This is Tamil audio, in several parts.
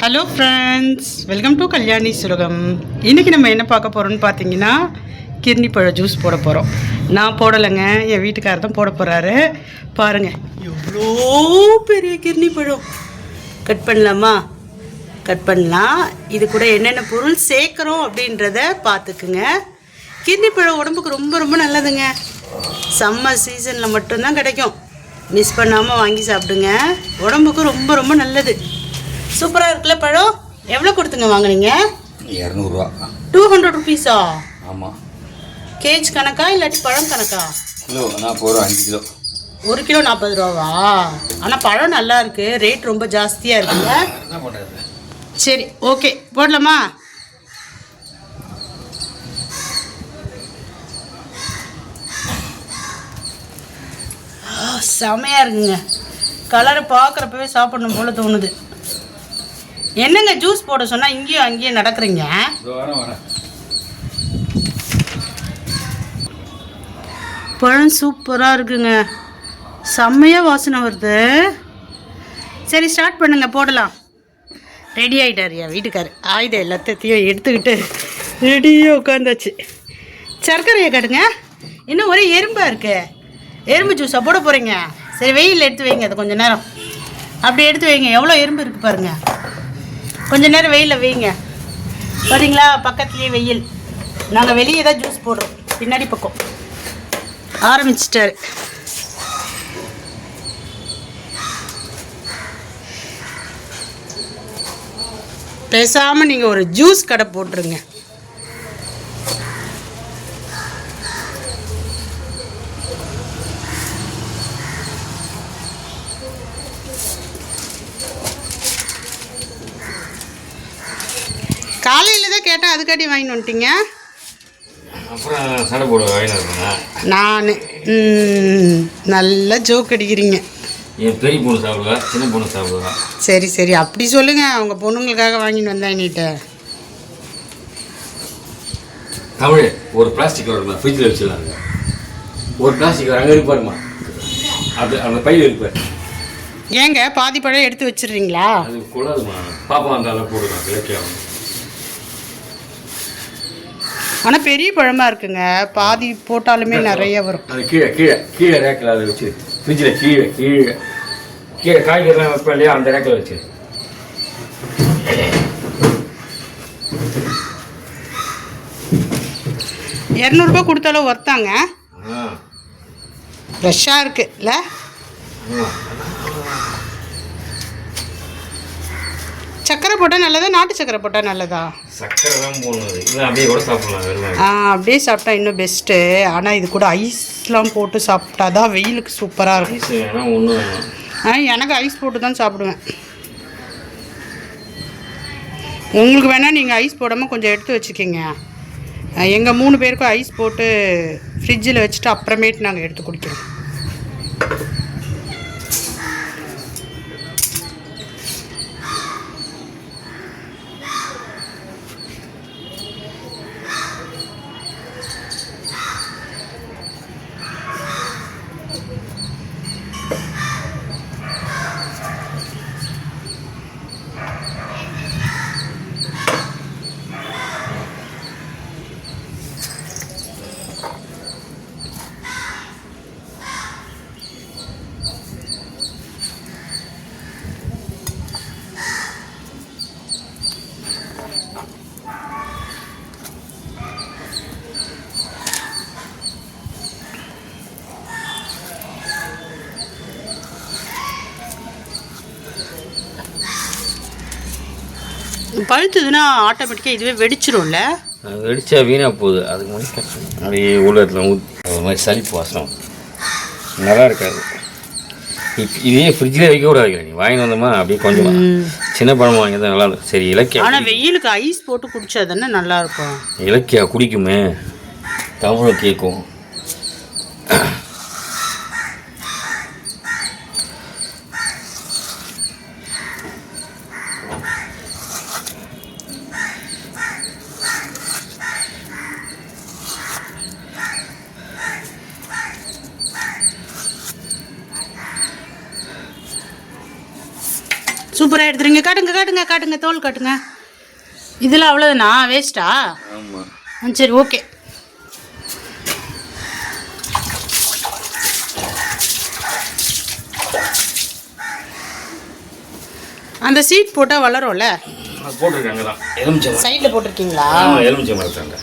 Hello friends, welcome to Kalyani சுலகம். இன்றைக்கி நம்ம என்ன பார்க்க போகிறோம்னு பார்த்தீங்கன்னா, கிர்னி பழ ஜூஸ் போட போகிறோம். நான் போடலைங்க, என் வீட்டுக்காரர் தான் போட போகிறாரு. பாருங்கள், எவ்வளோ பெரிய கிர்னி பழம். கட் பண்ணலாமா? கட் பண்ணலாம். இது கூட என்னென்ன பொருள் சேர்க்குறோம் அப்படின்றத பார்த்துக்குங்க. கிர்னி பழம் உடம்புக்கு ரொம்ப ரொம்ப நல்லதுங்க. சம்மர் சீசனில் மட்டும்தான் கிடைக்கும். மிஸ் பண்ணாமல் வாங்கி சாப்பிடுங்க. உடம்புக்கு ரொம்ப ரொம்ப நல்லது. சூப்பராக இருக்குல்ல பழம்? எவ்வளோ கொடுத்துங்க வாங்கினீங்க? 200 ரூபா. 200 ருபீஸா? ஆமாம். கேஜ் கணக்கா இல்லாட்டி பழம் கணக்கா? கிலோ 40 ரூபா. 5 கிலோ. 1 கிலோ 40 ரூபாவா? ஆனால் பழம் நல்லா இருக்கு, ரேட் ரொம்ப ஜாஸ்தியாக இருக்குங்க. என்ன பண்ணுறது? சரி, ஓகே, போடலாமா? செமையாக இருக்குங்க. கலரை பார்க்குறப்பவே சாப்பிடணும் போல தோணுது. என்னங்க ஜூஸ் போட சொன்னால் இங்கேயும் அங்கேயும் நடக்கிறீங்க? பழம் சூப்பராக இருக்குங்க. செம்மையாக வாசனை வருது. சரி, ஸ்டார்ட் பண்ணுங்க, போடலாம். ரெடி ஆகிட்டாரியா வீட்டுக்காரர். ஆயுதம் எல்லாத்தையும் எடுத்துக்கிட்டு ரெடியாக உட்காந்தாச்சு. சர்க்கரையை காட்டுங்க. இன்னும் ஒரே எறும்பாக இருக்கு. எறும்பு ஜூஸாக போட போகிறீங்க? சரி, வெயிலில் எடுத்து வைங்க. அது கொஞ்சம் நேரம் அப்படி எடுத்து வைங்க. எவ்வளோ எறும்பு இருக்குது பாருங்கள். கொஞ்சம் நேரம் வெயிலில் வைங்க. பார்த்தீங்களா, பக்கத்துலேயே வெயில். நாங்கள் வெளியே தான் ஜூஸ் போடுறோம். பின்னாடி பக்கம் ஆரம்பிச்சிட்டாரு. பேசாமல் நீங்கள் ஒரு ஜூஸ் கடை போட்டுருங்க. காலையில் தான் கேட்டேன், அதுக்காட்டி வாங்கிட்டு வந்துட்டீங்க. அப்புறம் சடை போட வாங்கினா நான் நல்லா ஜோக் அடிக்கிறீங்க. என் பெரிய பொண்ணு சாப்பிடுவா, சின்ன பொண்ணு சாப்பிடுவா. சரி சரி, அப்படி சொல்லுங்கள். அவங்க பொண்ணுங்களுக்காக வாங்கிட்டு வந்தேன் நீட்ட. தமிழ் ஒரு பிளாஸ்டிக் வருமா, ஃப்ரிட்ஜில் வச்சுருந்தாங்க. ஒரு பிளாஸ்டிக் அங்கே இருப்பாருமா, அது அந்த பையில் இருப்பார். ஏங்க பாதி பழம் எடுத்து வச்சிடுறீங்களா? அது கூடாதுமா, பாப்பா வந்தாலும் போடுவாங்க இலக்கியம். ஆனால் பெரிய பழமாக இருக்குங்க. பாதி போட்டாலுமே நிறைய வரும். அது கீழே கீழே கீழே ரேக்கில் அதை வச்சு ஃப்ரிட்ஜில் கீழே கீழே கீழே காய்கறிலாம் வைப்பேன் இல்லையா, அந்த ரேக்கில் வச்சு. 200 ரூபா கொடுத்தாலும் ஒர்த்தாங்க. ஃப்ரெஷ்ஷாக இருக்குது இல்லை? சக்கரை போட்டால் நல்லதா, நாட்டு சக்கரை போட்டால் நல்லதா? சக்கரை தான் போடணும். இல்லை அப்படியே கூட சாப்பிடலாம். அப்படியே சாப்பிட்டா இன்னும் பெஸ்ட்டு. ஆனால் இது கூட ஐஸ்லாம் போட்டு சாப்பிட்டா தான் வெயிலுக்கு சூப்பராக இருக்கும். எனக்கு ஐஸ் போட்டு தான் சாப்பிடுவேன். உங்களுக்கு வேணால் நீங்கள் ஐஸ் போடாமல் கொஞ்சம் எடுத்து வச்சுக்கிங்க. எங்கள் 3 பேருக்கும் ஐஸ் போட்டு ஃப்ரிட்ஜில் வச்சுட்டு அப்புறமேட்டு நாங்கள் எடுத்து குடிக்கிறோம். பழுத்துதுன்னா ஆட்டோமேட்டிக்காக இதுவே வெடிச்சிரும்ல. வெடிச்சா வீணாக போகுது. அதுக்கு முன்னாடி கஷ்டம். அப்படியே உள்ளத்தில் ஊற்றி ஒரு மாதிரி சளிப்பு வாசம் நல்லா இருக்காது. இதே ஃப்ரிட்ஜில் வைக்க கூட வைக்கிறேன். நீ வாங்கி வந்தோமா அப்படியே கொஞ்சம் சின்ன பழம் வாங்கி தான் நல்லா இருக்கும். சரி, இலக்கியம். ஆனால் வெயிலுக்கு ஐஸ் போட்டு குடிச்சா தானே நல்லாயிருக்கும். இலக்கியா குடிக்குமே, தமிழ் கேட்கும். சூப்பராக எடுத்துருங்க. காட்டுங்க காட்டுங்க காட்டுங்க, தோல் காட்டுங்க. இதில் அவ்வளோதானா? வேஸ்ட்டா? ஆமாம். சரி, ஓகே. அந்த சீட் போட்டால் வளரும்ல? போட்டிருக்காங்க தான், எலுமிச்சை சைடில் போட்டிருக்கீங்களா? எலுமிச்சை மரத்தாங்க.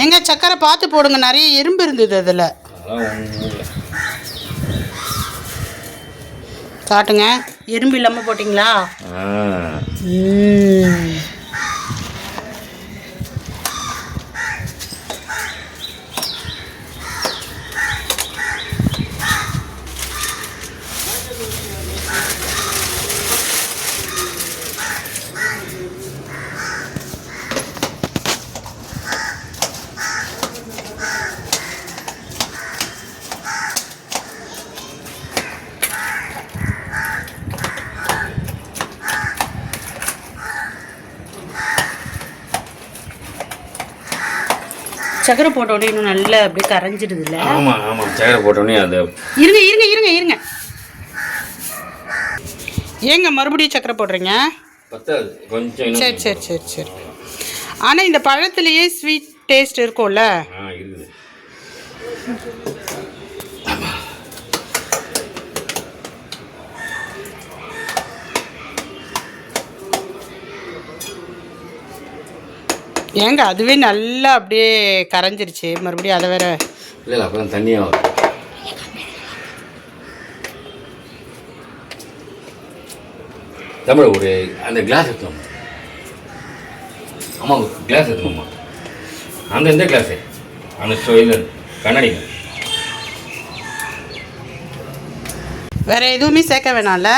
எங்க சக்கரை பார்த்து போடுங்க, நிறைய எறும்பு இருந்தது அதில். காட்டுங்க, எறும்பு இல்லாமல் போட்டிங்களா? சக்கரை போட்டோடனே இன்னும் நல்லா அப்படியே கரைஞ்சிடுதுல்ல? ஆமாம் ஆமாம், சக்கரை போட்டோடனே அது. இருங்க இருங்க இருங்க இருங்க, ஏங்க மறுபடியும் சக்கரை போடுறீங்க? பத்தாது, கொஞ்சம். சரி சரி சரி சரி. ஆனால் இந்த பழத்துலேயே ஸ்வீட் டேஸ்ட் இருக்கும்ல? இருக்குது. ஏங்க அதுவே நல்லா அப்படியே கரைஞ்சிருச்சு, மறுபடியும் அதை வேற? இல்லை அப்புறம் தண்ணியாக வரும். தமிழ் ஒரு அந்த கிளாஸ் எடுத்துனோம். ஆமாம், கிளாஸ் எடுத்துனோம்மா. அந்த எந்த கிளாஸு? அந்த இது கண்ணாடிங்க. வேற எதுவுமே சேர்க்க வேணாம்ல?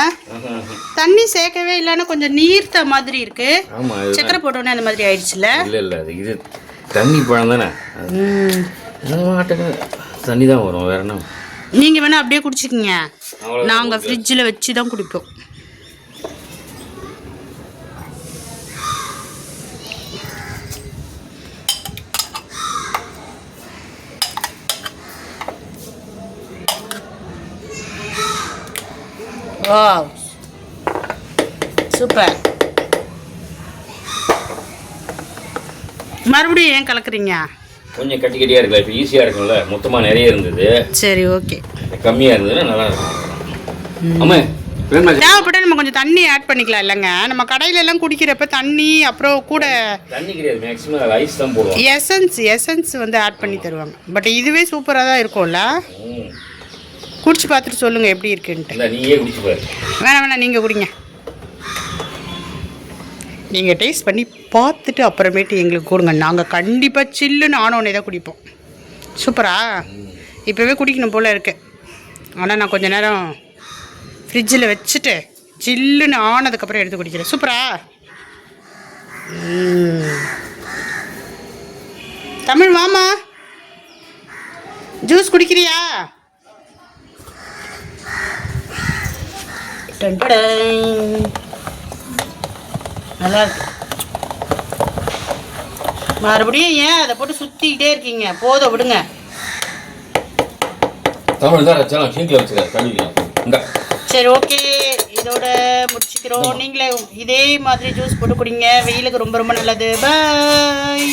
தண்ணி சேர்க்கவே இல்லைன்னா கொஞ்சம் நீர்த்த மாதிரி இருக்கு. சக்கரை போட்டோன்னே அந்த மாதிரி ஆயிடுச்சுல? இல்லை இல்லை, அது இது தண்ணி பழம் தானே, தண்ணி தான் வரும், வேற என்ன. நீங்கள் வேணால் அப்படியே குடிச்சிக்கிங்க, நாங்கள் ஃப்ரிட்ஜில் வச்சு தான் குடிப்போம். Wow, super. மறுபடியும் ஏன் கலக்குறீங்க? கொஞ்சம் கட்டி கட்டியாக இருக்குல்ல, இப்போ ஈஸியாக இருக்கும்ல. மொத்தமாக நிறைய இருந்தது. சரி, ஓகே. கம்மியாக இருந்ததுன்னா நல்லா இருக்கும். ஆமாம், தேவைப்பட்ட நம்ம கொஞ்சம் தண்ணி ஆட் பண்ணிக்கலாம் இல்லைங்க? நம்ம கடையில எல்லாம் குடிக்கிறப்ப தண்ணி அப்புறம் கூட தண்ணி கிடையாது, மேக்ஸிமம் ஐஸ் தான் போடுவோம். எசன்ஸ் வந்து ஆட் பண்ணி தருவாங்க. பட் இதுவே சூப்பராக தான் இருக்கும்ல? குடிச்சு பார்த்துட்டு சொல்லுங்கள் எப்படி இருக்குன்ட்டு. இல்லை, நீயே குடிச்சு பாரு. வேணாம், நீங்கள் குடிங்க. நீங்கள் டேஸ்ட் பண்ணி பார்த்துட்டு அப்புறமேட்டு எங்களுக்கு கொடுங்க. நாங்கள் கண்டிப்பாக சில்லுன்னு ஆனோடனே தான் குடிப்போம். சூப்பரா? இப்போவே குடிக்கணும் போல் இருக்கு. ஆனால் நான் கொஞ்சம் நேரம் ஃப்ரிட்ஜில் வச்சுட்டு சில்லுன்னு ஆனதுக்கப்புறம் எடுத்து குடிக்கிறேன். சூப்பரா? தமிழ் மாமா, ஜூஸ் குடிக்கிறியா? நல்லா இருக்கு. மறுபடியும் ஏன் அதை போட்டு சுற்றிக்கிட்டே இருக்கீங்க? போதும், விடுங்க. சரி, ஓகே, இதோட முடிச்சுக்கிறோம். நீங்களே இதே மாதிரி ஜூஸ் போட்டு குடிங்க, வெயிலுக்கு ரொம்ப ரொம்ப நல்லது. பாய்.